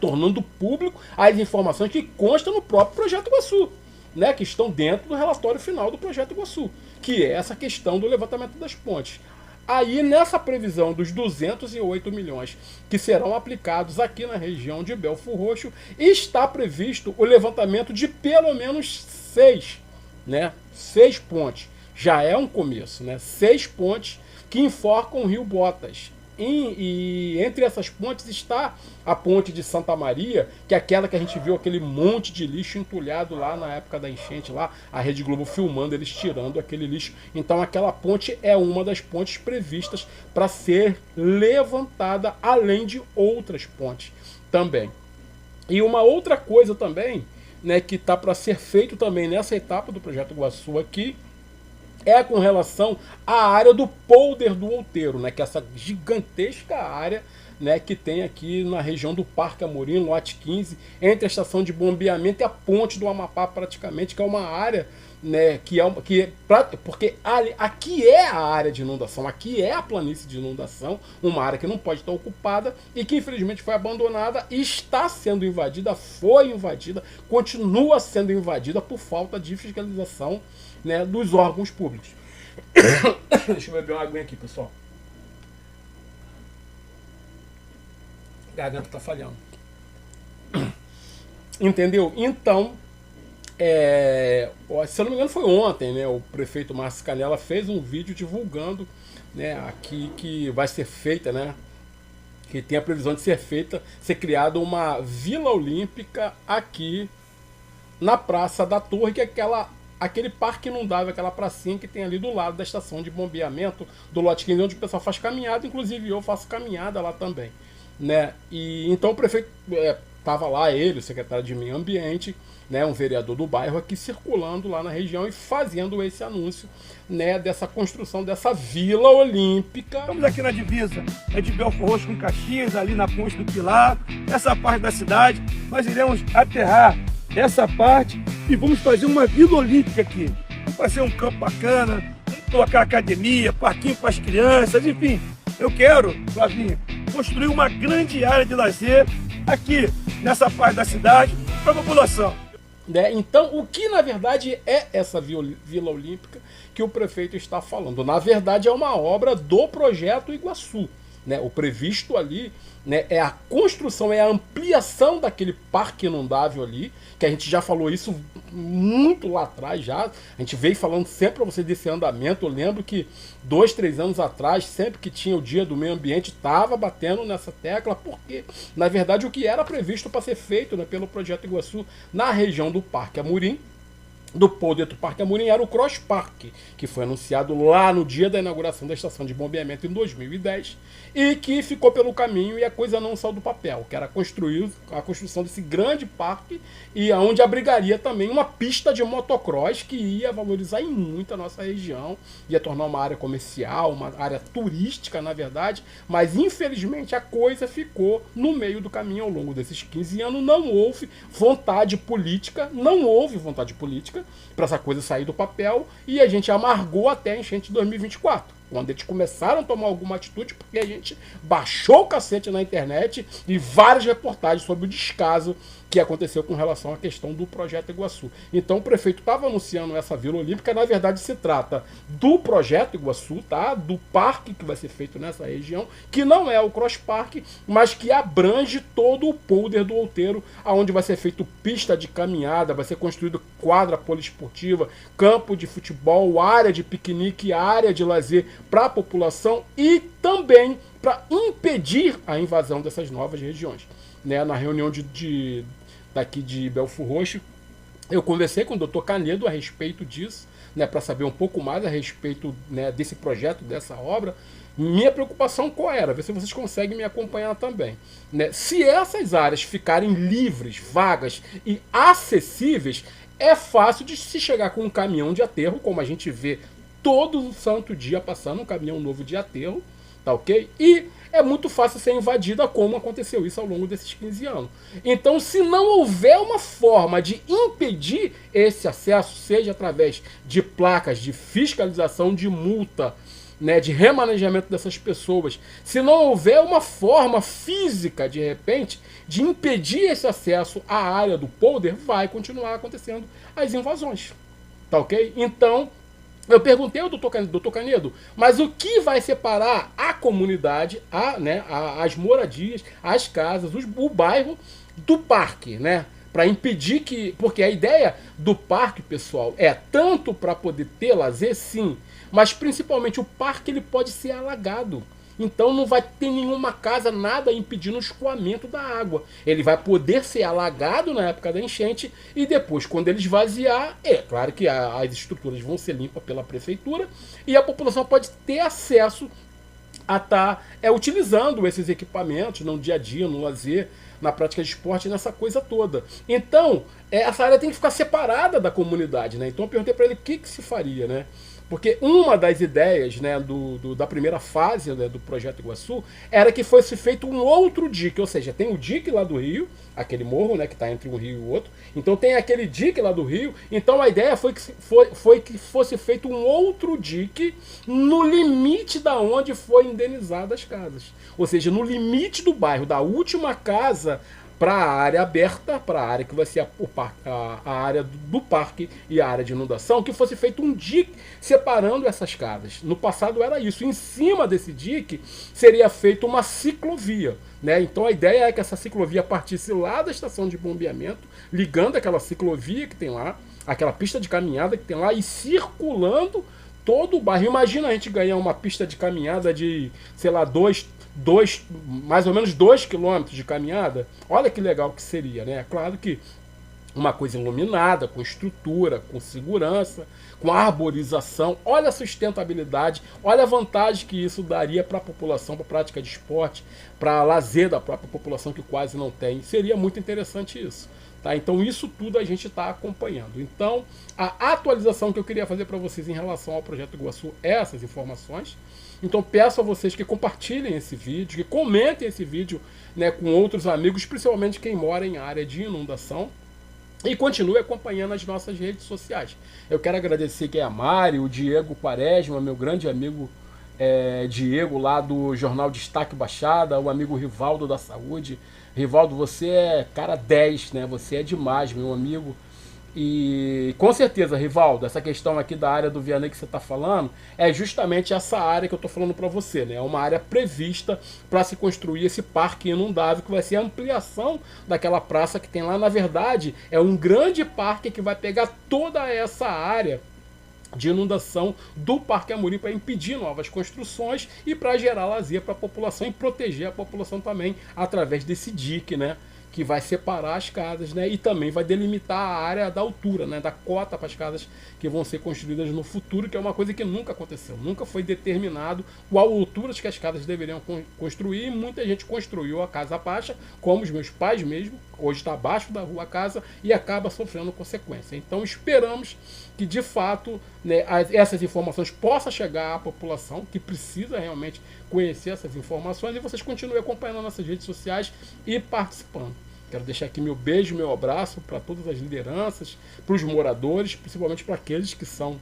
tornando público as informações que constam no próprio Projeto Iguaçu, né, que estão dentro do relatório final do Projeto Iguaçu, que é essa questão do levantamento das pontes. Aí, nessa previsão dos 208 milhões que serão aplicados aqui na região de Belfor Roxo, está previsto o levantamento de pelo menos 6, né, 6 pontes. Já é um começo, né, 6 pontes que enforcam o Rio Botas. E entre essas pontes está a ponte de Santa Maria, que é aquela que a gente viu aquele monte de lixo entulhado lá na época da enchente, lá a Rede Globo filmando eles tirando aquele lixo. Então aquela ponte é uma das pontes previstas para ser levantada, além de outras pontes também. E uma outra coisa também, né, que está para ser feito também nessa etapa do Projeto Iguaçu aqui, é com relação à área do Polder do Outeiro, né, que é essa gigantesca área, né, que tem aqui na região do Parque Amorim, lote 15, entre a estação de bombeamento e a ponte do Amapá, praticamente, que é uma área, né, porque aqui é a área de inundação, aqui é a planície de inundação, uma área que não pode estar ocupada e que infelizmente foi abandonada e está sendo invadida, foi invadida, continua sendo invadida por falta de fiscalização, né, dos órgãos públicos. Deixa eu beber uma aguinha aqui, pessoal. A garganta tá falhando. Entendeu? Então, se eu não me engano foi ontem, né, o prefeito Márcio Canela fez um vídeo divulgando, né, aqui que vai ser feita, né, que tem a previsão de ser criada uma Vila Olímpica aqui na Praça da Torre, que é aquele parque inundável, aquela pracinha que tem ali do lado da estação de bombeamento do lote 15, onde o pessoal faz caminhada, inclusive eu faço caminhada lá também, né? E então o prefeito estava lá, ele, o secretário de Meio Ambiente, né, um vereador do bairro aqui circulando lá na região e fazendo esse anúncio, né, dessa construção dessa Vila Olímpica. Estamos aqui na divisa, de Belfor Roxo com Caxias, ali na Ponte do Pilar, essa parte da cidade. Nós iremos aterrar essa parte e vamos fazer uma Vila Olímpica aqui. Vamos fazer um campo bacana, colocar academia, parquinho para as crianças, enfim. Eu quero, Flavinho, construir uma grande área de lazer aqui nessa parte da cidade para a população. Então, o que na verdade é essa Vila Olímpica que o prefeito está falando? Na verdade, é uma obra do Projeto Iguaçu, né? O previsto ali, né, é a construção, é a ampliação daquele parque inundável ali, que a gente já falou isso muito lá atrás já. A gente veio falando sempre para você desse andamento. Eu lembro que 2, 3 anos atrás, sempre que tinha o Dia do Meio Ambiente, estava batendo nessa tecla, porque na verdade o que era previsto para ser feito, né, pelo Projeto Iguaçu na região do Parque Amorim, do polder do Parque Amorim era o Cross Park, que foi anunciado lá no dia da inauguração da estação de bombeamento em 2010 e que ficou pelo caminho e a coisa não saiu do papel, que era a construção desse grande parque e onde abrigaria também uma pista de motocross que ia valorizar em muito a nossa região, ia tornar uma área comercial, uma área turística, na verdade, mas infelizmente a coisa ficou no meio do caminho ao longo desses 15 anos, não houve vontade política para essa coisa sair do papel e a gente amargou até a enchente de 2024. Quando eles começaram a tomar alguma atitude, porque a gente baixou o cacete na internet e várias reportagens sobre o descaso que aconteceu com relação à questão do Projeto Iguaçu. Então o prefeito estava anunciando essa Vila Olímpica, na verdade se trata do Projeto Iguaçu, tá? Do parque que vai ser feito nessa região, que não é o Cross Park, mas que abrange todo o polder do Outeiro, aonde vai ser feito pista de caminhada, vai ser construído quadra poliesportiva, campo de futebol, área de piquenique, área de lazer para a população e também para impedir a invasão dessas novas regiões. Né, na reunião daqui de Belford Roxo, eu conversei com o Dr. Canedo a respeito disso, né, para saber um pouco mais a respeito, né, desse projeto, dessa obra. Minha preocupação qual era? Ver se vocês conseguem me acompanhar também. Né? Se essas áreas ficarem livres, vagas e acessíveis, é fácil de se chegar com um caminhão de aterro, como a gente vê todo santo dia passando um caminhão novo de aterro, tá ok? E é muito fácil ser invadida, como aconteceu isso ao longo desses 15 anos. Então, se não houver uma forma de impedir esse acesso, seja através de placas de fiscalização, de multa, né, de remanejamento dessas pessoas, se não houver uma forma física, de repente, de impedir esse acesso à área do polder, vai continuar acontecendo as invasões. Tá ok? Então, eu perguntei ao doutor Canedo, mas o que vai separar a comunidade, as moradias, as casas, o bairro do parque, né? Para impedir que... Porque a ideia do parque, pessoal, é tanto para poder ter lazer, sim, mas principalmente o parque ele pode ser alagado. Então não vai ter nenhuma casa, nada impedindo o escoamento da água. Ele vai poder ser alagado na época da enchente e depois, quando ele esvaziar, é claro que as estruturas vão ser limpas pela prefeitura e a população pode ter acesso a estar utilizando esses equipamentos no dia a dia, no lazer, na prática de esporte, nessa coisa toda. Então, essa área tem que ficar separada da comunidade, né? Então eu perguntei para ele o que se faria, né? Porque uma das ideias, né, da primeira fase, né, do Projeto Iguaçu era que fosse feito um outro dique, ou seja, tem o dique lá do rio, aquele morro, né, que está entre um rio e o outro, então tem aquele dique lá do rio, então a ideia foi que fosse feito um outro dique no limite da onde foi indenizada as casas, ou seja, no limite do bairro, da última casa para a área aberta, para a área que vai ser a área do parque e a área de inundação, que fosse feito um dique separando essas casas. No passado era isso. Em cima desse dique seria feita uma ciclovia, né? Então a ideia é que essa ciclovia partisse lá da estação de bombeamento, ligando aquela ciclovia que tem lá, aquela pista de caminhada que tem lá e circulando todo o bairro. Imagina a gente ganhar uma pista de caminhada de, sei lá, mais ou menos 2 quilômetros de caminhada. Olha que legal que seria, né? Claro que uma coisa iluminada, com estrutura, com segurança, com arborização. Olha a sustentabilidade, olha a vantagem que isso daria para a população, para a prática de esporte, para lazer da própria população que quase não tem. Seria muito interessante isso. Tá? Então isso tudo a gente está acompanhando. Então a atualização que eu queria fazer para vocês em relação ao Projeto Iguaçu é essas informações. Então peço a vocês que compartilhem esse vídeo, que comentem esse vídeo, né, com outros amigos, principalmente quem mora em área de inundação. E continue acompanhando as nossas redes sociais. Eu quero agradecer aqui a Mari, o Diego Quaresma, meu grande amigo Diego lá do Jornal Destaque Baixada, o amigo Rivaldo da Saúde. Rivaldo, você é cara 10, né? Você é demais, meu amigo. E com certeza, Rivaldo, essa questão aqui da área do Vianney que você está falando é justamente essa área que eu estou falando para você, né? É uma área prevista para se construir esse parque inundável, que vai ser a ampliação daquela praça que tem lá. Na verdade, é um grande parque que vai pegar toda essa área de inundação do Parque Amorim para impedir novas construções e para gerar lazer para a população e proteger a população também através desse dique, né? que vai separar as casas, né? E também vai delimitar a área da altura, né? Da cota para as casas que vão ser construídas no futuro, que é uma coisa que nunca aconteceu. Nunca foi determinado qual altura que as casas deveriam construir, e muita gente construiu a casa baixa, como os meus pais mesmo, hoje está abaixo da rua a casa, e acaba sofrendo consequência. Então esperamos que de fato, né, essas informações possam chegar à população que precisa realmente conhecer essas informações, e vocês continuem acompanhando nossas redes sociais e participando. Quero deixar aqui meu beijo, meu abraço para todas as lideranças, para os moradores, principalmente para aqueles que são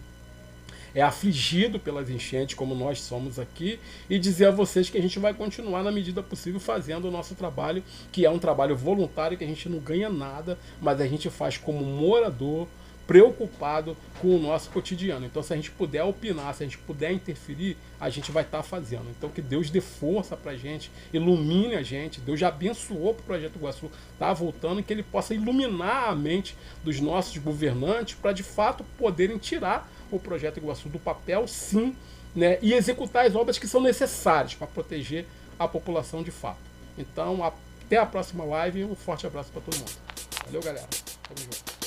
afligidos pelas enchentes, como nós somos aqui, e dizer a vocês que a gente vai continuar na medida possível fazendo o nosso trabalho, que é um trabalho voluntário, que a gente não ganha nada, mas a gente faz como morador, preocupado com o nosso cotidiano. Então, se a gente puder opinar, se a gente puder interferir, a gente vai estar fazendo. Então, que Deus dê força para a gente, ilumine a gente. Deus já abençoou para o Projeto Iguaçu estar voltando, e que ele possa iluminar a mente dos nossos governantes para, de fato, poderem tirar o Projeto Iguaçu do papel, sim, né, e executar as obras que são necessárias para proteger a população de fato. Então, até a próxima live e um forte abraço para todo mundo. Valeu, galera. Tamo junto.